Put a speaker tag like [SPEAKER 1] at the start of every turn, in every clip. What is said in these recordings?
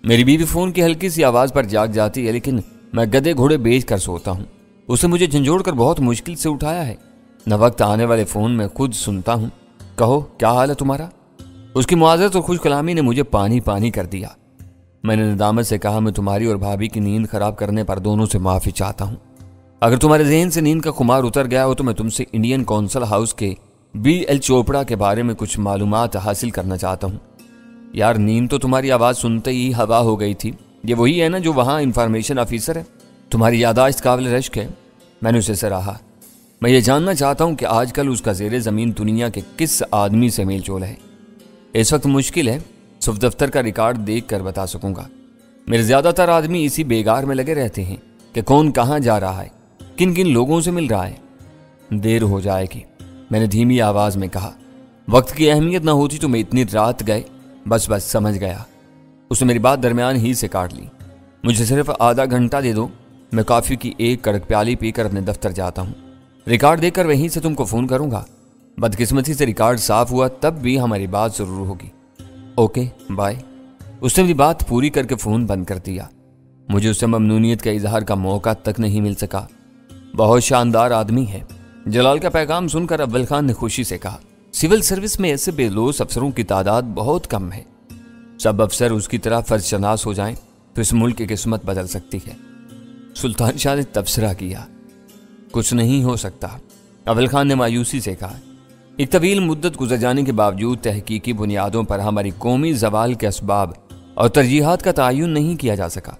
[SPEAKER 1] میری بیوی فون کی ہلکی سی آواز پر جاگ جاتی ہے، لیکن میں گدے گھوڑے بیچ کر سوتا ہوں۔ اسے مجھے جھنجھوڑ کر بہت مشکل سے اٹھایا ہے۔ نہ وقت آنے والے فون میں خود سنتا ہوں، کہو کیا حال ہے تمہارا؟ اس کی معذرت اور خوش کلامی نے مجھے پانی پانی کر دیا۔ میں نے ندامت سے کہا، میں تمہاری اور بھابھی کی نیند خراب کرنے پر دونوں سے معافی چاہتا ہوں۔ اگر تمہارے ذہن سے نیند کا خمار اتر گیا ہو تو میں تم سے انڈین کونسل ہاؤس کے BL چوپڑا کے بارے میں کچھ معلومات حاصل کرنا چاہتا ہوں۔ یار نیند تو تمہاری آواز سنتے ہی ہوا ہو گئی تھی۔ یہ وہی ہے نا جو وہاں انفارمیشن آفیسر ہے؟ تمہاری یادداشت قابل رشک ہے۔ میں نے اسے سراہا۔ میں یہ جاننا چاہتا ہوں کہ آج کل اس کا زیر زمین دنیا کے کس آدمی سے میل جول ہے۔ اس وقت مشکل ہے، صرف دفتر کا ریکارڈ دیکھ کر بتا سکوں گا۔ میرے زیادہ تر آدمی اسی بیگار میں لگے رہتے ہیں کہ کون کہاں جا رہا ہے، کن کن لوگوں سے مل رہا ہے۔ دیر ہو جائے گی، میں نے دھیمی آواز میں کہا۔ وقت کی اہمیت نہ ہوتی تو میں اتنی رات گئے۔ بس سمجھ گیا۔ اس نے میری بات درمیان ہی سے کاٹ لی۔ مجھے صرف آدھا گھنٹہ دے دو، میں کافی کی ایک کڑک پیالی پی کر اپنے دفتر جاتا ہوں۔ ریکارڈ دیکھ کر وہیں سے تم کو فون کروں گا۔ بدقسمتی سے ریکارڈ صاف ہوا تب بھی ہماری بات ضرور ہوگی۔ Okay bye. اس نے میری بات پوری کر کے فون بند کر دیا۔ مجھے اس سے ممنونیت کا اظہار کا موقع تک نہیں مل سکا۔ بہت شاندار آدمی ہے۔ جلال کا پیغام سن کر اول خان نے خوشی سے کہا، سول سروس میں ایسے بے لوث افسروں کی تعداد بہت کم ہے۔ سب افسر اس کی طرح فرض شناس ہو جائیں تو اس ملک کی قسمت بدل سکتی ہے۔ سلطان شاہ نے تبصرہ کیا۔ کچھ نہیں ہو سکتا، اول خان نے مایوسی سے کہا۔ ایک طویل مدت گزر جانے کے باوجود تحقیقی بنیادوں پر ہماری قومی زوال کے اسباب اور ترجیحات کا تعین نہیں کیا جا سکا۔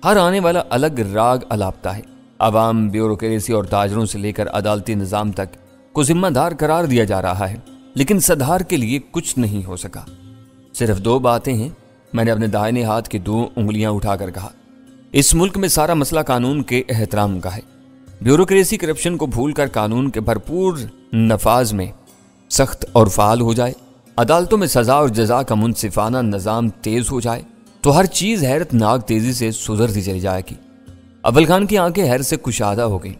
[SPEAKER 1] ہر آنے والا الگ راگ الاپتا ہے۔ عوام، بیوروکریسی اور تاجروں سے لے کر عدالتی نظام تک کو ذمہ دار قرار دیا جا رہا ہے، لیکن صدہار کے لیے کچھ نہیں ہو سکا۔ صرف دو باتیں ہیں، میں نے اپنے دائیں ہاتھ کی 2 انگلیاں اٹھا کر کہا۔ اس ملک میں سارا مسئلہ قانون کے احترام کا ہے۔ بیوروکریسی کرپشن کو بھول کر قانون کے بھرپور نفاذ میں سخت اور فعال ہو جائے، عدالتوں میں سزا اور جزا کا منصفانہ نظام تیز ہو جائے تو ہر چیز حیرت ناک تیزی سے سدھرتی چلی جائے گی۔ اول خان کی آنکھیں حیرت سے کشادہ ہو گئیں۔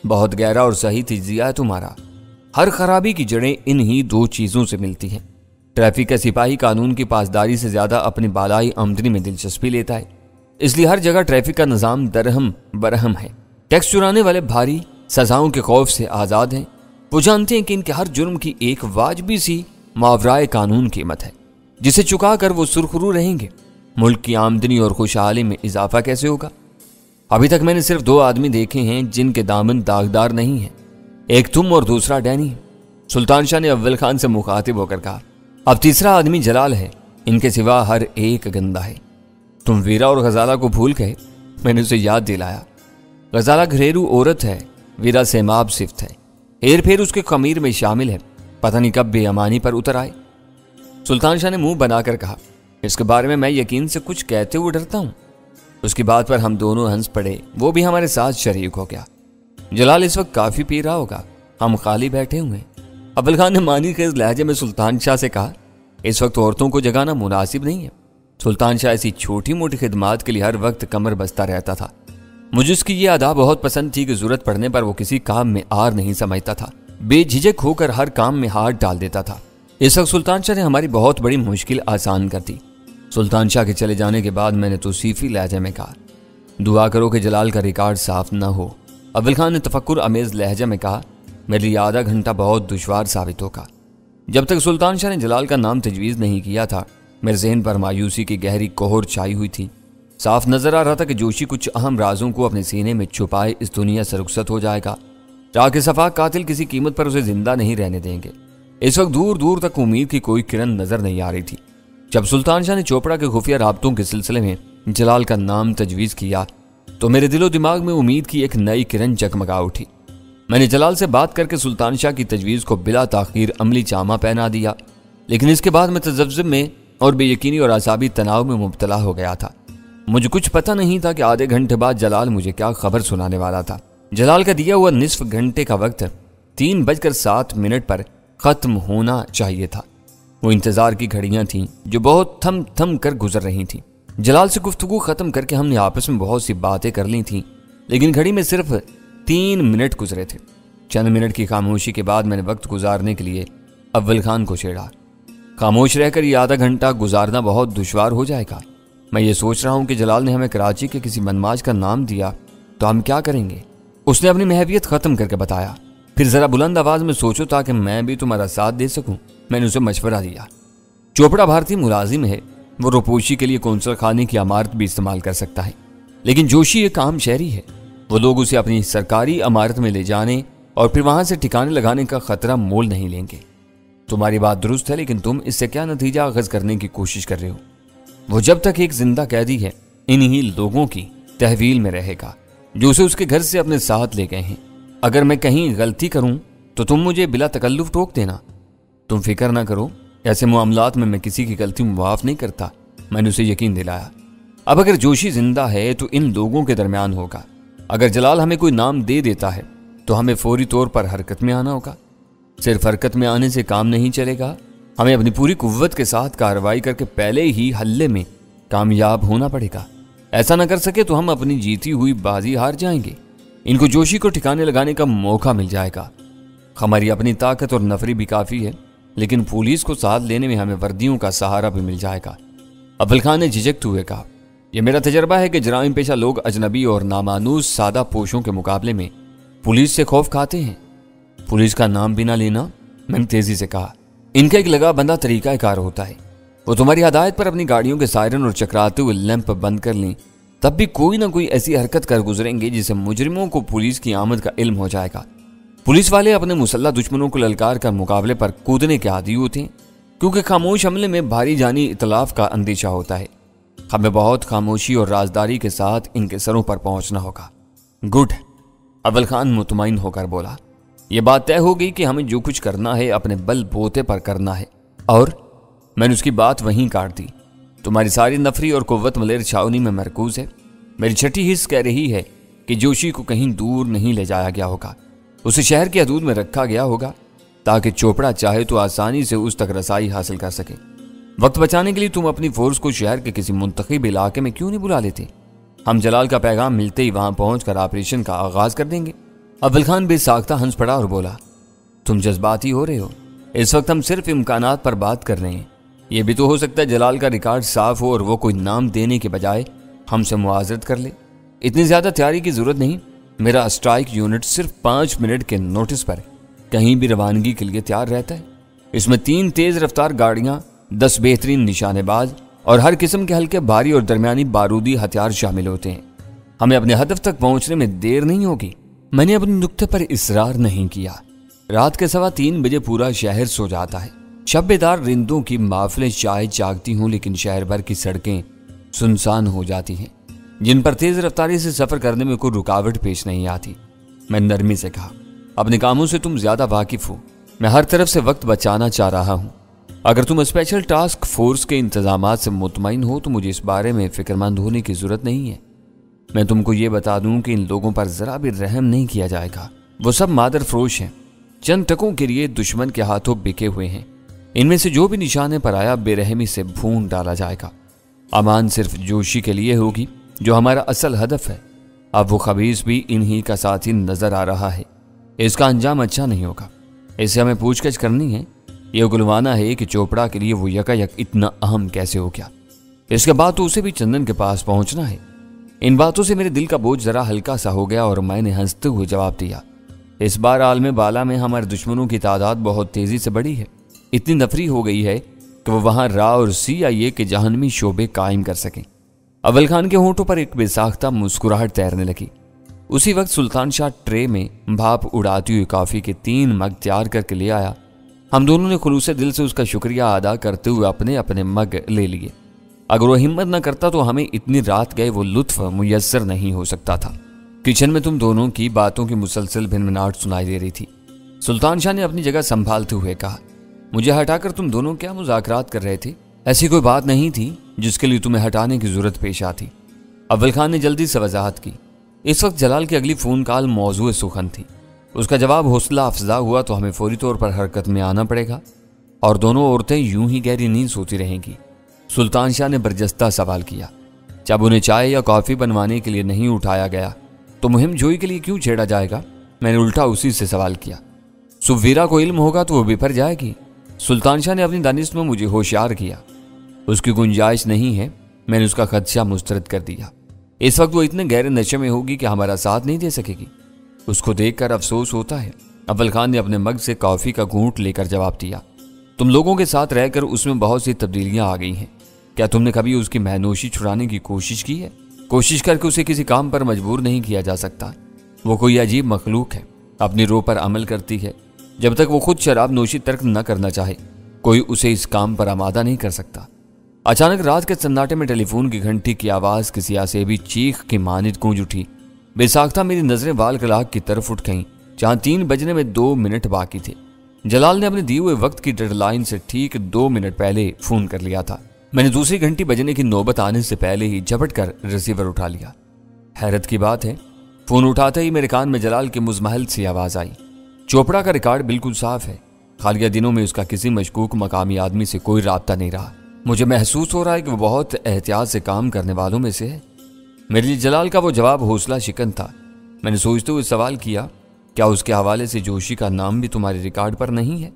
[SPEAKER 1] بہت گہرا اور صحیح تجزیہ ہے تمہارا۔ ہر خرابی کی جڑیں انہی 2 چیزوں سے ملتی ہیں۔ ٹریفک کا سپاہی قانون کی پاسداری سے زیادہ اپنی بالائی آمدنی میں دلچسپی لیتا ہے، اس لیے ہر جگہ ٹریفک کا نظام درہم برہم ہے۔ ٹیکس چرانے والے بھاری سزاؤں کے خوف سے آزاد ہیں۔ وہ جانتے ہیں کہ ان کے ہر جرم کی ایک واجبی سی ماورائے قانون قیمت ہے، جسے چکا کر وہ سرخرو رہیں گے۔ ملک کی آمدنی اور خوشحالی میں اضافہ کیسے ہوگا؟ ابھی تک میں نے صرف 2 آدمی دیکھے ہیں جن کے دامن داغدار نہیں ہیں، ایک تم اور دوسرا ڈینی۔ سلطان شاہ نے اول خان سے مخاطب ہو کر کہا۔ اب تیسرا آدمی جلال ہے، ان کے سوا ہر ایک گندا ہے۔ تم ویرا اور غزالہ کو بھول گئے؟ میں نے اسے یاد دلایا۔ غزالہ گھریلو عورت ہے، ویرا سیماب صفت ہے، ہیر پھیر اس کے خمیر میں شامل ہے، پتہ نہیں کب بے امانی پر اتر آئے۔ سلطان شاہ نے منہ بنا کر کہا، اس کے بارے میں یقین سے کچھ کہتے ہوئے ڈرتا ہوں۔ اس کی بات پر ہم دونوں ہنس پڑے، وہ بھی ہمارے ساتھ شریک ہو گیا۔ جلال اس وقت کافی پی رہا ہوگا، ہم خالی بیٹھے ہوئے ہیں۔ اول خان نے مانی خیز لہجے میں سلطان شاہ سے کہا، اس وقت عورتوں کو جگانا مناسب نہیں ہے۔ سلطان شاہ ایسی چھوٹی موٹی خدمات کے لیے ہر وقت کمر بستہ رہتا تھا۔ مجھے اس کی یہ ادا بہت پسند تھی کہ ضرورت پڑنے پر وہ کسی کام میں آر نہیں سمجھتا تھا، بے جھجک ہو کر ہر کام میں ہاتھ ڈال دیتا تھا۔ اس وقت سلطان شاہ نے ہماری بہت بڑی مشکل آسان کر دی۔ سلطان شاہ کے چلے جانے کے بعد میں نے توصیفی لہجے میں کہا، دعا کرو کہ جلال کا ریکارڈ صاف نہ ہو۔ اول خان نے تفکر امیز لہجے میں کہا، میرے لیے آدھا گھنٹہ بہت دشوار ثابت ہوگا۔ جب تک سلطان شاہ نے جلال کا نام تجویز نہیں کیا تھا، میرے ذہن پر مایوسی کی گہری کوہر چھائی ہوئی تھی۔ صاف نظر آ رہا تھا کہ جوشی کچھ اہم رازوں کو اپنے سینے میں چھپائے اس دنیا سے رخصت ہو جائے گا۔ راکِ صفاق قاتل کسی قیمت پر اسے زندہ نہیں رہنے دیں گے۔ اس وقت دور دور تک امید کی کوئی کرن نظر نہیں آ رہی تھی۔ جب سلطان شاہ نے چوپڑا کے خفیہ رابطوں کے سلسلے میں جلال کا نام تجویز کیا تو میرے دل و دماغ میں امید کی ایک نئی کرن جگمگا اٹھی۔ میں نے جلال سے بات کر کے سلطان شاہ کی تجویز کو بلا تاخیر عملی جامہ پہنا دیا، لیکن اس کے بعد میں تذبذب میں اور بے یقینی اور اعصابی تناؤ میں مبتلا ہو گیا تھا۔ مجھے کچھ پتہ نہیں تھا کہ آدھے گھنٹے بعد جلال مجھے کیا خبر سنانے والا تھا۔ جلال کا دیا ہوا نصف گھنٹے کا وقت 3:07 پر ختم ہونا چاہیے تھا۔ وہ انتظار کی گھڑیاں تھیں جو بہت تھم تھم کر گزر رہی تھیں۔ جلال سے گفتگو ختم کر کے ہم نے آپس میں بہت سی باتیں کر لی تھیں، لیکن گھڑی میں صرف 3 منٹ گزرے تھے۔ چند منٹ کی خاموشی کے بعد میں نے وقت گزارنے کے لیے اول خان کو چھیڑا۔ خاموش رہ کر یہ آدھا گھنٹہ گزارنا بہت دشوار ہو جائے گا۔ मैं ये सोच रहा हूँ कि जलाल ने हमें कराची के किसी मनमाज का नाम दिया तो हम क्या करेंगे। उसने अपनी महवियत खत्म करके बताया। फिर जरा बुलंद आवाज में सोचो ताकि मैं भी तुम्हारा साथ दे सकूं। मैंने उसे मशवरा दिया। चोपड़ा भारतीय मुलाजिम है, वो रुपोशी के लिए कौंसल खाने की इमारत भी इस्तेमाल कर सकता है, लेकिन जोशी एक आम शहरी है। वो लोग उसे अपनी सरकारी इमारत में ले जाने और फिर वहां से ठिकाने लगाने का खतरा मोल नहीं लेंगे। तुम्हारी बात दुरुस्त है, लेकिन तुम इससे क्या नतीजा अखज़ करने की कोशिश कर रहे हो। वो जब तक एक जिंदा कैदी है इन्हीं लोगों की तहवील में रहेगा जो उसे उसके घर से अपने साथ ले गए हैं। अगर मैं कहीं गलती करूं तो तुम मुझे बिला तकल्लुफ टोक देना। तुम फिक्र ना करो, ऐसे मामलात में मैं किसी की गलती माफ नहीं करता। मैंने उसे यकीन दिलाया। अब अगर जोशी जिंदा है तो इन लोगों के दरमियान होगा। अगर जलाल हमें कोई नाम दे देता है तो हमें फौरी तौर पर हरकत में आना होगा। सिर्फ हरकत में आने से काम नहीं चलेगा, हमें अपनी पूरी कुव्वत के साथ कार्रवाई करके पहले ही हल्ले में कामयाब होना पड़ेगा। ऐसा न कर सके तो हम अपनी जीती हुई बाजी हार जाएंगे। इनको जोशी को ठिकाने लगाने का मौका मिल जाएगा। हमारी अपनी ताकत और नफरी भी काफ़ी है, लेकिन पुलिस को साथ लेने में हमें वर्दियों का सहारा भी मिल जाएगा। अव्वल खान ने झिझकते हुए कहा, यह मेरा तजर्बा है कि जराइम पेशा लोग अजनबी और नामानूस सादा पोशों के मुकाबले में पुलिस से खौफ खाते हैं। पुलिस का नाम भी ना लेना, मैंने तेजी से कहा। इनका एक लगा बंदा तरीका कार होता है। वो तुम्हारी हदायत पर अपनी गाड़ियों के सायरन और चकराते हुए लैंप बंद कर लें, तब भी कोई ना कोई ऐसी हरकत कर गुजरेंगे जिससे मुजरिमों को पुलिस की आमद का इल्म हो जाएगा। पुलिस वाले अपने मुसल्ला दुश्मनों को ललकार कर मुकाबले पर कूदने के आदी होते हैं, क्योंकि खामोश हमले में भारी जानी इतलाफ का अंदेशा होता है। हमें बहुत खामोशी और राजदारी के साथ इनके सरों पर पहुंचना होगा। गुड, अव्वल खान मुतमईन होकर बोला। यह बात तय हो गई कि हमें जो कुछ करना है अपने बल बोते पर करना है। और मैंने उसकी बात वहीं काट दी। तुम्हारी सारी नफरी और कुव्वत मलेर छावनी में मरकूज है। मेरी छठी हिस्स कह रही है कि जोशी को कहीं दूर नहीं ले जाया गया होगा, उसे शहर की हदूद में रखा गया होगा ताकि चोपड़ा चाहे तो आसानी से उस तक रसाई हासिल कर सके। वक्त बचाने के लिए तुम अपनी फोर्स को शहर के किसी मुंतखब इलाके में क्यों नहीं बुला लेते? हम जलाल का पैगाम मिलते ही वहां पहुंचकर ऑपरेशन का आगाज कर देंगे। अव्वल खान बेसाख्ता हंस पड़ा और बोला, तुम जज्बाती हो रहे हो। इस वक्त हम सिर्फ इम्कानात पर बात कर रहे हैं। यह भी तो हो सकता है जलाल का रिकॉर्ड साफ हो और वो कोई नाम देने के बजाय हमसे मुआवजत कर ले। इतनी ज्यादा तैयारी की जरूरत नहीं। मेरा स्ट्राइक यूनिट सिर्फ 5 मिनट के नोटिस पर कहीं भी रवानगी के लिए तैयार रहता है। इसमें 3 तेज रफ्तार गाड़ियां, 10 बेहतरीन निशानेबाज और हर किस्म के हल्के, भारी और दरमियानी बारूदी हथियार शामिल होते हैं। हमें अपने हदफ तक पहुंचने में देर नहीं होगी। मैंने अपने नुक्ते पर इसरार नहीं किया। रात के 3:15 बजे पूरा शहर सो जाता है। शब्बेदार रिंदों की माफिलें शायद जागती हों, लेकिन शहर भर की सड़कें सुनसान हो जाती हैं, जिन पर तेज रफ्तारी से सफर करने में कोई रुकावट पेश नहीं आती। मैं नरमी से कहा, अपने कामों से तुम ज्यादा वाकिफ हो। मैं हर तरफ से वक्त बचाना चाह रहा हूं। अगर तुम स्पेशल टास्क फोर्स के इंतजामात से मुतमईन हो तो मुझे इस बारे में फिक्रमंद होने की जरूरत नहीं है। मैं तुमको ये बता दूं कि इन लोगों पर जरा भी रहम नहीं किया जाएगा। वो सब मादर फरोश हैं, चंद टकों के लिए दुश्मन के हाथों बिके हुए हैं। इनमें से जो भी निशाने पर आया बेरहमी से भून डाला जाएगा। अमान सिर्फ जोशी के लिए होगी, जो हमारा असल हदफ है। अब वो खबीस भी इन्हीं का साथी नजर आ रहा है। इसका अंजाम अच्छा नहीं होगा। इससे हमें पूछताछ करनी है। यह गुलवाना है कि चोपड़ा के लिए वो यकायक इतना अहम कैसे हो गया। इसके बाद तो उसे भी चंदन के पास पहुंचना है। इन बातों से मेरे दिल का बोझ जरा हल्का सा हो गया और मैंने हंसते हुए जवाब दिया, इस बार आलम बाला में हमारे दुश्मनों की तादाद बहुत तेजी से बढ़ी है। इतनी नफरी हो गई है कि वो वहां रा और CIA के जहन्नमी शोबे कायम कर सकें। अव्वल खान के होंठों पर एक बेसाख्ता मुस्कुराहट तैरने लगी। उसी वक्त सुल्तान शाह ट्रे में भाप उड़ाती हुई कॉफी के 3 मग तैयार करके ले आया। हम दोनों ने खुलूसे दिल से उसका शुक्रिया अदा करते हुए अपने अपने मग ले लिए। अगर वो हिम्मत न करता तो हमें इतनी रात गए वो लुत्फ मुयस्सर नहीं हो सकता था। किचन में तुम दोनों की बातों की मुसलसल भिनभिनाहट सुनाई दे रही थी। सुल्तान शाह ने अपनी जगह संभालते हुए कहा, मुझे हटाकर तुम दोनों क्या मुज़ाकरात कर रहे थे? ऐसी कोई बात नहीं थी जिसके लिए तुम्हें हटाने की जरूरत पेश आती। अव्वल खान ने जल्दी से वजाहत की। इस वक्त जलाल की अगली फोन कॉल मौजूद सुखन थी। उसका जवाब हौसला अफजा हुआ तो हमें फौरी तौर पर हरकत में आना पड़ेगा और दोनों औरतें यूं ही गहरी नींद सोती रहेंगी। सुल्तान शाह ने बरजस्ता सवाल किया, जब उन्हें चाय या कॉफी बनवाने के लिए नहीं उठाया गया तो मुहिम जोई के लिए क्यों छेड़ा जाएगा? मैंने उल्टा उसी से सवाल किया। सुवीरा को इल्म होगा तो वो बिफर जाएगी। सुल्तान शाह ने अपनी दानिश में मुझे होशियार किया। उसकी गुंजाइश नहीं है। मैंने उसका खदशा मुस्तरद कर दिया। इस वक्त वो इतने गहरे नशे में होगी कि हमारा साथ नहीं दे सकेगी। उसको देखकर अफसोस होता है। अव्वल खान ने अपने मग से कॉफी का घूंट लेकर जवाब दिया, तुम लोगों के साथ रहकर उसमें बहुत सी तब्दीलियां आ गई हैं। क्या तुमने कभी उसकी महनोशी छुड़ाने की कोशिश की है? कोशिश करके उसे किसी काम पर मजबूर नहीं किया जा सकता। वो कोई अजीब मखलूक है, अपनी रूह पर अमल करती है। जब तक वो खुद शराब नोशी तर्क न करना चाहे, कोई उसे इस काम पर आमादा नहीं कर सकता। अचानक रात के सन्नाटे में टेलीफोन की घंटी की आवाज़ किसी आसेबी चीख की मानिद गूंज उठी। बेसाख्ता मेरी नजरें बाल कलाक की तरफ उठ गईं, जहां 3 बजने में 2 मिनट बाकी थे। जलाल ने अपने दिए हुए वक्त की डेडलाइन से ठीक 2 मिनट पहले फोन कर लिया था। मैंने दूसरी घंटी बजने की नौबत आने से पहले ही झपट कर रिसीवर उठा लिया। हैरत की बात है, फोन उठाते ही मेरे कान में जलाल की मुजमहल सी आवाज आई। चोपड़ा का रिकॉर्ड बिल्कुल साफ है। हालिया दिनों में उसका किसी मशकूक मकामी आदमी से कोई राब्ता नहीं रहा। मुझे महसूस हो रहा है कि वो बहुत एहतियात से काम करने वालों में से है। मेरे लिए जलाल का वो जवाब हौसला शिकन था। मैंने सोचते हुए सवाल किया, क्या उसके हवाले से जोशी का नाम भी तुम्हारे रिकॉर्ड पर नहीं है?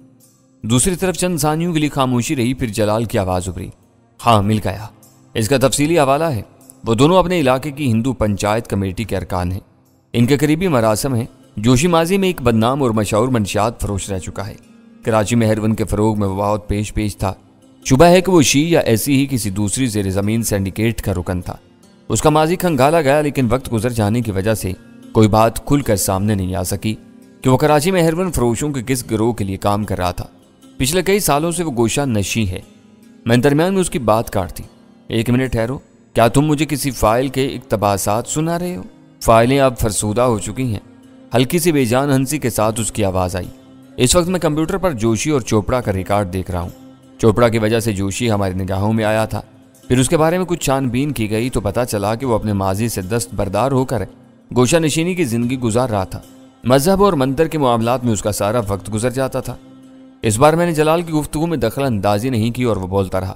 [SPEAKER 1] दूसरी तरफ चंद सानियों के लिए खामोशी रही, फिर जलाल की आवाज उभरी, हाँ मिल गया। इसका तफसीली हवाला है। वो दोनों अपने इलाके की हिंदू पंचायत कमेटी के अरकान हैं। इनके करीबी मरासम है। जोशी माजी में एक बदनाम और मशहूर मंशियात फरोश रह चुका है। कराची में हेरोइन के फरोग में वो बहुत पेश था। शुबह है कि वो शी या ऐसी ही किसी दूसरी ज़ेर ज़मीन सिंडिकेट का रुकन था। उसका माजी खंगाला गया, लेकिन वक्त गुजर जाने की वजह से कोई बात खुलकर सामने नहीं आ सकी कि वो कराची में हेरोइन फरोशों के किस गिरोह के लिए काम कर रहा था। पिछले कई सालों से वो गोशा नशी है। मैंने दरमियान में उसकी बात काट दी। 1 मिनट ठहरो, क्या तुम मुझे किसी फाइल के इक्तबासात सुना रहे हो? फाइलें अब फरसूदा हो चुकी हैं। हल्की सी बेजान हंसी के साथ उसकी आवाज़ आई। इस वक्त मैं कंप्यूटर पर जोशी और चोपड़ा का रिकॉर्ड देख रहा हूँ। चोपड़ा की वजह से जोशी हमारी निगाहों में आया था। फिर उसके बारे में कुछ छानबीन की गई तो पता चला कि वो अपने माजी से दस्तबरदार होकर गोशा नशीनी की जिंदगी गुजार रहा था। मजहब और मंतर के मामलात में उसका सारा वक्त गुजर जाता था। इस बार मैंने जलाल की गुफ्तगू में दखल अंदाजी नहीं की और वो बोलता रहा।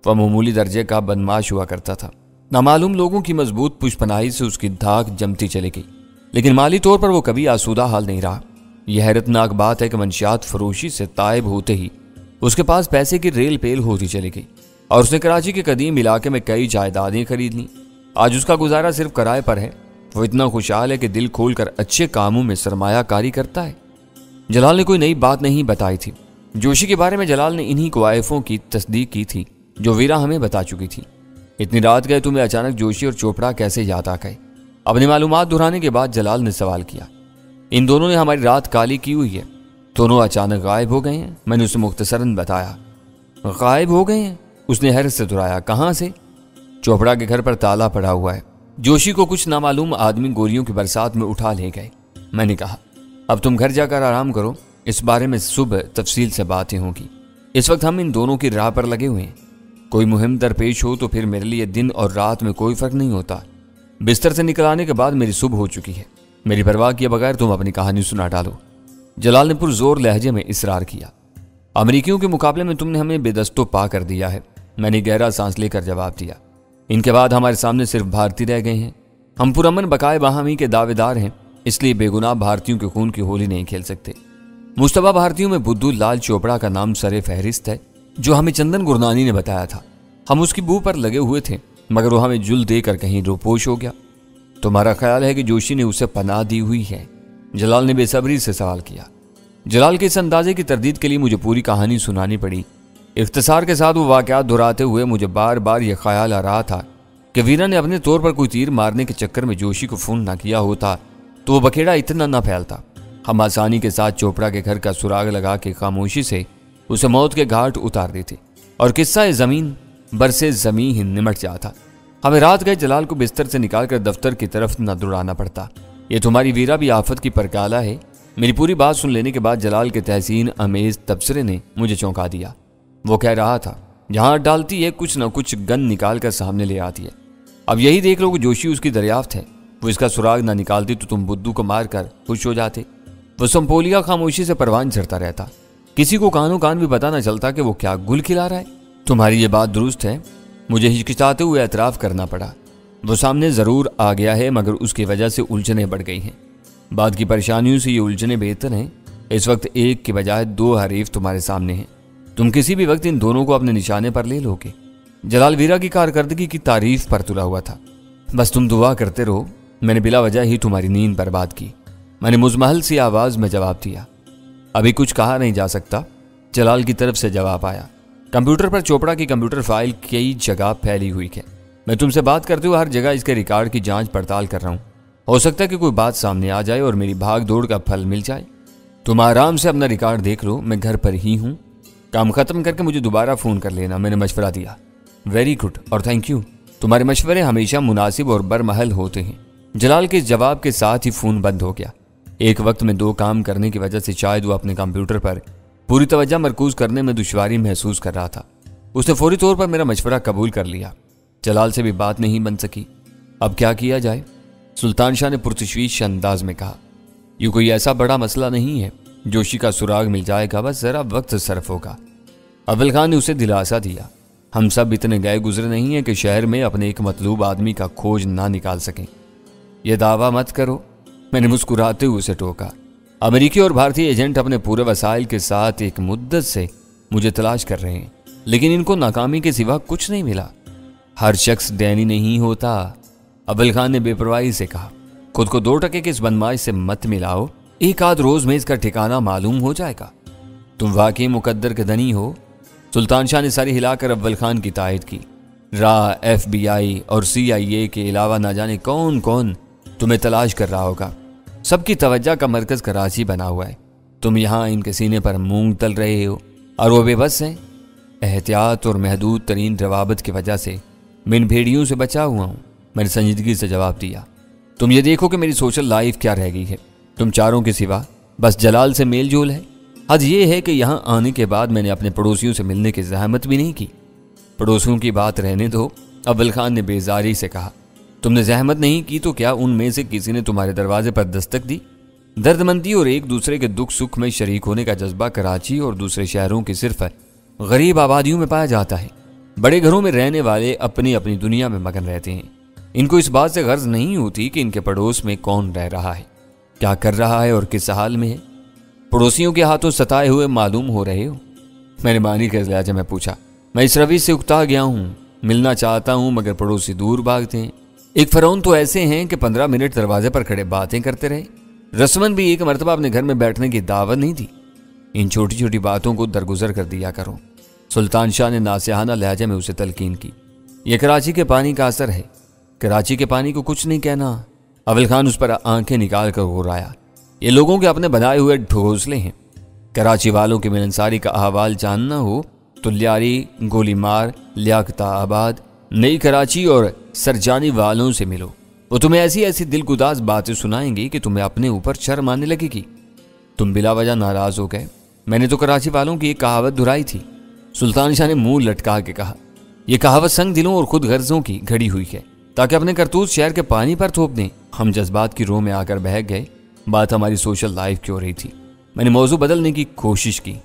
[SPEAKER 1] वह मामूली दर्जे का बदमाश हुआ करता था। नामालूम लोगों की मजबूत पुष्पनाही से उसकी धाक जमती चली गई, लेकिन माली तौर पर वो कभी आसूदा हाल नहीं रहा। यह हैरतनाक बात है कि मंशियात फरोशी से तायब होते ही उसके पास पैसे की रेल पेल होती चली गई और उसने कराची के कदीम इलाके में कई जायदादें खरीद लीं। आज उसका गुजारा सिर्फ किराए पर है। वो इतना खुशहाल है कि दिल खोलकर अच्छे कामों में सरमायाकारी करता है। जलाल ने कोई नई बात नहीं बताई थी। जोशी के बारे में जलाल ने इन्हीं क्वाइफों की तस्दीक की थी जो वीरा हमें बता चुकी थी। इतनी रात गए तुम्हें अचानक जोशी और चोपड़ा कैसे याद आ गए? अपनी मालूमात दोहराने के बाद जलाल ने सवाल किया। इन दोनों ने हमारी रात काली की हुई है। दोनों अचानक गायब हो गए हैं। मैंने उसे मुख्तसरन बताया। गायब हो गए हैं? उसने हैरत से दोहराया, कहाँ से? चोपड़ा के घर पर ताला पड़ा हुआ है। जोशी को कुछ नामालूम आदमी गोलियों की बरसात में उठा ले गए। मैंने कहा, अब तुम घर जाकर आराम करो, इस बारे में सुबह तफसील से बातें होंगी। इस वक्त हम इन दोनों की राह पर लगे हुए हैं। कोई मुहिम दरपेश हो तो फिर मेरे लिए दिन और रात में कोई फर्क नहीं होता। बिस्तर से निकल आने के बाद मेरी सुबह हो चुकी है। मेरी परवाह किए बगैर तुम अपनी कहानी सुना डालो। जलाल ने पुरजोर लहजे में इसरार किया। अमरीकियों के मुकाबले में तुमने हमें बेदस्तो पा कर दिया है। मैंने गहरा सांस लेकर जवाब दिया। इनके बाद हमारे सामने सिर्फ भारतीय रह गए हैं। हम पुरअमन बकाए बाहमी के दावेदार हैं, इसलिए बेगुनाह भारतीयों के खून की होली नहीं खेल सकते। मुश्तबा भारतीयों में बुद्धू लाल चोपड़ा का नाम सरे फहरिस्त है, जो हमें चंदन गुरनानी ने बताया था। हम उसकी बू पर लगे हुए थे, मगर वो हमें जुल देकर कहीं रोपोश हो गया। तुम्हारा ख्याल है कि जोशी ने उसे पनाह दी हुई है? जलाल ने बेसब्री से सवाल किया। जलाल के इस अंदाजे की तरदीद के लिए मुझे पूरी कहानी सुनानी पड़ी। इख्तिसार के साथ वो वाक़यात दोहराते हुए मुझे बार बार यह ख्याल आ रहा था कि वीरा ने अपने तौर पर कोई तीर मारने के चक्कर में जोशी को फोन ना किया होता तो वो बखेड़ा इतना ना फैलता। हम आसानी के साथ चोपड़ा के घर का सुराग लगा के खामोशी से उसे मौत के घाट उतार देते और किस्सा ज़मीन बरसे ज़मीं ही निमट जाता। हमें रात गए जलाल को बिस्तर से निकालकर दफ्तर की तरफ न दौड़ाना पड़ता। ये तुम्हारी वीरा भी आफत की परकाला है। मेरी पूरी बात सुन लेने के बाद जलाल के तहसीन अमेज तबसरे ने मुझे चौंका दिया। वो कह रहा था, जहां डालती है कुछ न कुछ गन निकाल कर सामने ले आती है। अब यही देख लो कि जोशी उसकी दरियाफ्त है। वो इसका सुराग ना निकालती तो तुम बुद्धू को मार कर खुश हो जाते। वो संपोलिया खामोशी से परवान चढ़ता रहता। किसी को कानों कान भी पता न चलता कि वो क्या गुल खिला रहा है। तुम्हारी ये बात दुरुस्त है। मुझे हिचकिचाते हुए एतराफ़ करना पड़ा। वो सामने ज़रूर आ गया है, मगर उसकी वजह से उलझनें बढ़ गई हैं। बाद की परेशानियों से ये उलझनें बेहतर हैं। इस वक्त एक के बजाय 2 हरीफ तुम्हारे सामने हैं। तुम किसी भी वक्त इन दोनों को अपने निशाने पर ले लोगे। जलाल वीरा की कारकर्दगी की तारीफ पर तुला हुआ था। बस तुम दुआ करते रहो, मैंने बिला वजह ही तुम्हारी नींद बर्बाद की, मैंने मुजमहल सी आवाज में जवाब दिया। अभी कुछ कहा नहीं जा सकता, जलाल की तरफ से जवाब आया। कंप्यूटर पर चोपड़ा की कंप्यूटर फाइल कई जगह फैली हुई है। मैं तुमसे बात करते हुए हर जगह इसके रिकॉर्ड की जांच पड़ताल कर रहा हूं। हो सकता है कि कोई बात सामने आ जाए और मेरी भाग दौड़ का फल मिल जाए। तुम आराम से अपना रिकॉर्ड देख लो, मैं घर पर ही हूं। काम खत्म करके मुझे दोबारा फोन कर लेना, मैंने मशवरा दिया। वेरी गुड और थैंक यू, तुम्हारे मशवरे हमेशा मुनासिब और बरमहल होते हैं। जलाल के जवाब के साथ ही फोन बंद हो गया। एक वक्त में 2 काम करने की वजह से शायद वो अपने कंप्यूटर पर पूरी तवज्जो मरकूज करने में दुश्वारी महसूस कर रहा था। उसने फौरी तौर पर मेरा मशवरा कबूल कर लिया। जलाल से भी बात नहीं बन सकी। अब क्या किया जाए? सुल्तान शाह ने पुरतशवीश अंदाज में कहा। यूं कोई ऐसा बड़ा मसला नहीं है, जोशी का सुराग मिल जाएगा, बस जरा वक्त सर्फ होगा। अव्वल खान ने उसे दिलासा दिया। हम सब इतने गए गुजरे नहीं हैं कि शहर में अपने एक मतलूब आदमी का खोज ना निकाल सकें। यह दावा मत करो, मैंने मुस्कुराते हुए उसे टोका। अमेरिकी और भारतीय एजेंट अपने पूरे वसाइल के साथ एक मुद्दत से मुझे तलाश कर रहे हैं, लेकिन इनको नाकामी के सिवा कुछ नहीं मिला। हर शख्स डैनी नहीं होता, अव्वल खान ने बेपरवाही से कहा। खुद को 2% के इस बदमाश से मत मिलाओ, एक आध रोज में इसका ठिकाना मालूम हो जाएगा। तुम वाकई मुकद्दर के धनी हो। सुल्तान शाह ने सारी हिलाकर अव्वल खान की तायद की। FBI और CIA के अलावा ना जाने कौन कौन तुम्हें तलाश कर रहा होगा। सबकी तवज्जो का मरकज कराची बना हुआ है। तुम यहाँ इनके सीने पर मूंग तल रहे हो और वो बेबस हैं। एहतियात और महदूद तरीन रवाबत की वजह से मैं इन भेड़ियों से बचा हुआ हूँ, मैंने संजीदगी से जवाब दिया। तुम ये देखो कि मेरी सोशल लाइफ क्या रह गई है। तुम चारों के सिवा बस जलाल से मेल जोल है। हद ये है कि यहाँ आने के बाद मैंने अपने पड़ोसियों से मिलने की जहमत भी नहीं की। पड़ोसियों की बात रहने दो, अव्वल खान ने बेजारी से कहा। तुमने जहमत नहीं की तो क्या उनमें से किसी ने तुम्हारे दरवाजे पर दस्तक दी? दर्दमंदी और एक दूसरे के दुख सुख में शरीक होने का जज्बा कराची और दूसरे शहरों की सिर्फ गरीब आबादियों में पाया जाता है। बड़े घरों में रहने वाले अपनी अपनी दुनिया में मगन रहते हैं। इनको इस बात से गर्ज नहीं होती कि इनके पड़ोस में कौन रह रहा है, क्या कर रहा है और किस हाल में है। पड़ोसियों के हाथों सताए हुए मालूम हो रहे हो? मैंने मानी के लहजे में पूछा। मैं इस रवि से उकता गया हूँ, मिलना चाहता हूँ मगर पड़ोसी दूर भागते हैं। एक फरौन तो ऐसे हैं कि 15 मिनट दरवाजे पर खड़े बातें करते रहे। रस्मन भी एक मरतबा अपने घर में बैठने की दावत नहीं दी। इन छोटी छोटी बातों को दरगुजर कर दिया करो। सुल्तान शाह ने नासिहाना लहजे में उसे तलकीन की। यह कराची के पानी का असर है, कराची के पानी को कुछ नहीं कहना। अव्वल खान उस पर आंखें निकाल कर घुराया। ये लोगों के अपने बनाए हुए ढोसले हैं। कराची वालों के मिलनसारी का अहवाल जानना हो तो लियारी, गोलीमार, लियाकताबाद, नई कराची और सरजानी वालों से मिलो। वो तुम्हें ऐसी ऐसी दिलगुदाज बातें सुनाएंगे कि तुम्हें अपने ऊपर शर्म आने लगेगी। तुम बिला वजह नाराज हो गए। मैंने तो कराची वालों की एक कहावत दोहराई थी। सुल्तान शाह ने मुंह लटका के कहा। यह कहावत संग दिलों और खुद गर्जों की घड़ी हुई है ताकि अपने करतूत शहर के पानी पर थोप दें। हम जज्बात की रोह में आकर बह गए। बात हमारी सोशल लाइफ की हो रही थी। मैंने मौजू बदलने की कोशिश की।